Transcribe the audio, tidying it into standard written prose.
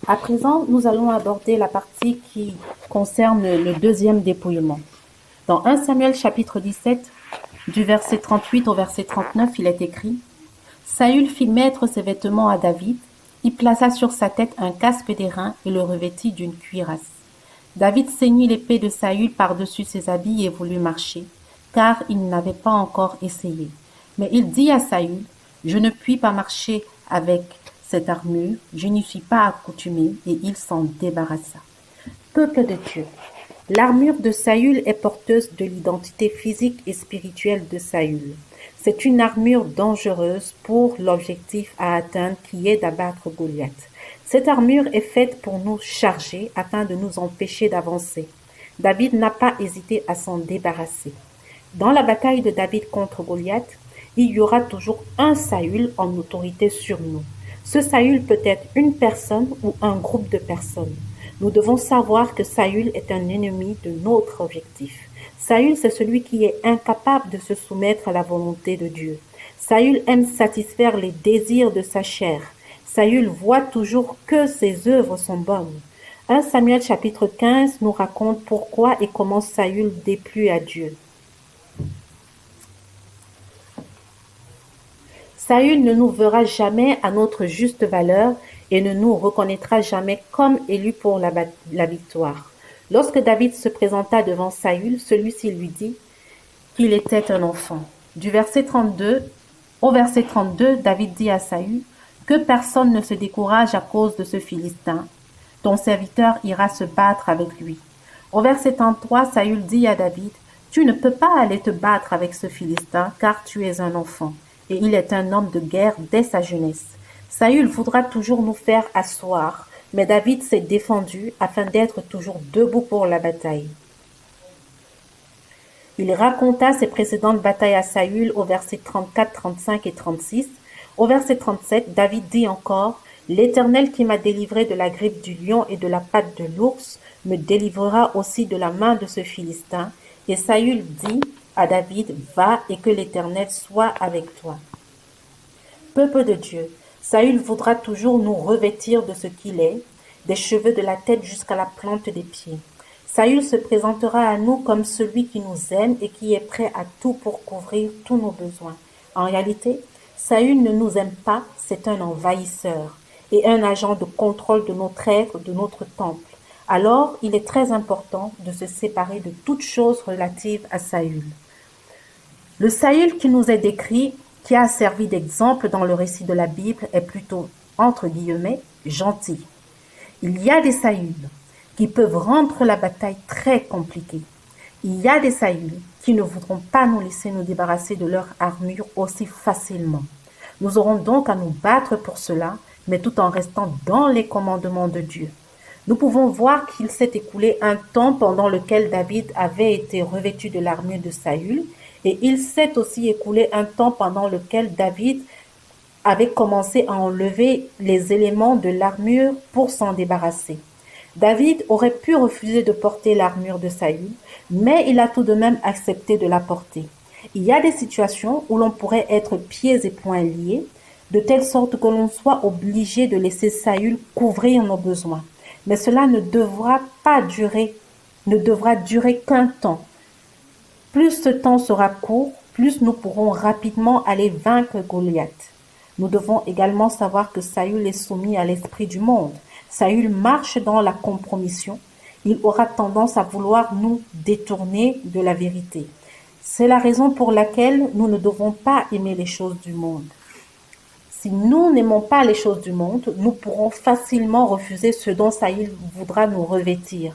À présent, nous allons aborder la partie qui concerne le deuxième dépouillement. Dans 1 Samuel chapitre 17, du verset 38 au verset 39, il est écrit « Saül fit mettre ses vêtements à David, il plaça sur sa tête un casque d'airain et le revêtit d'une cuirasse. David ceignit l'épée de Saül par-dessus ses habits et voulut marcher, car il n'avait pas encore essayé. Mais il dit à Saül, « Je ne puis pas marcher avec cette armure, je n'y suis pas accoutumé, et il s'en débarrassa. » Peuple de Dieu, l'armure de Saül est porteuse de l'identité physique et spirituelle de Saül. C'est une armure dangereuse pour l'objectif à atteindre qui est d'abattre Goliath. Cette armure est faite pour nous charger afin de nous empêcher d'avancer. David n'a pas hésité à s'en débarrasser. Dans la bataille de David contre Goliath, il y aura toujours un Saül en autorité sur nous. Ce Saül peut être une personne ou un groupe de personnes. Nous devons savoir que Saül est un ennemi de notre objectif. Saül, c'est celui qui est incapable de se soumettre à la volonté de Dieu. Saül aime satisfaire les désirs de sa chair. Saül voit toujours que ses œuvres sont bonnes. 1 Samuel chapitre 15 nous raconte pourquoi et comment Saül déplut à Dieu. Saül ne nous verra jamais à notre juste valeur et ne nous reconnaîtra jamais comme élus pour la victoire. Lorsque David se présenta devant Saül, celui-ci lui dit qu'il était un enfant. Du verset 32 au verset 32, David dit à Saül que personne ne se décourage à cause de ce Philistin. Ton serviteur ira se battre avec lui. Au verset 33, Saül dit à David, tu ne peux pas aller te battre avec ce Philistin car tu es un enfant. Et il est un homme de guerre dès sa jeunesse. Saül voudra toujours nous faire asseoir, mais David s'est défendu afin d'être toujours debout pour la bataille. Il raconta ses précédentes batailles à Saül au verset 34, 35 et 36. Au verset 37, David dit encore, « L'Éternel qui m'a délivré de la griffe du lion et de la patte de l'ours me délivrera aussi de la main de ce Philistin. » Et Saül dit à David, « Va et que l'Éternel soit avec toi. » Peuple de Dieu, Saül voudra toujours nous revêtir de ce qu'il est, des cheveux de la tête jusqu'à la plante des pieds. Saül se présentera à nous comme celui qui nous aime et qui est prêt à tout pour couvrir tous nos besoins. En réalité, Saül ne nous aime pas, c'est un envahisseur et un agent de contrôle de notre être, de notre temple. Alors, il est très important de se séparer de toute chose relative à Saül. Le Saül qui nous est décrit, qui a servi d'exemple dans le récit de la Bible, est plutôt, entre guillemets, gentil. Il y a des Saül qui peuvent rendre la bataille très compliquée. Il y a des Saül qui ne voudront pas nous laisser nous débarrasser de leur armure aussi facilement. Nous aurons donc à nous battre pour cela, mais tout en restant dans les commandements de Dieu. Nous pouvons voir qu'il s'est écoulé un temps pendant lequel David avait été revêtu de l'armure de Saül, et il s'est aussi écoulé un temps pendant lequel David avait commencé à enlever les éléments de l'armure pour s'en débarrasser. David aurait pu refuser de porter l'armure de Saül, mais il a tout de même accepté de la porter. Il y a des situations où l'on pourrait être pieds et poings liés, de telle sorte que l'on soit obligé de laisser Saül couvrir nos besoins. Mais cela ne devra durer qu'un temps. Plus ce temps sera court, plus nous pourrons rapidement aller vaincre Goliath. Nous devons également savoir que Saül est soumis à l'esprit du monde. Saül marche dans la compromission. Il aura tendance à vouloir nous détourner de la vérité. C'est la raison pour laquelle nous ne devons pas aimer les choses du monde. Si nous n'aimons pas les choses du monde, nous pourrons facilement refuser ce dont Saül voudra nous revêtir.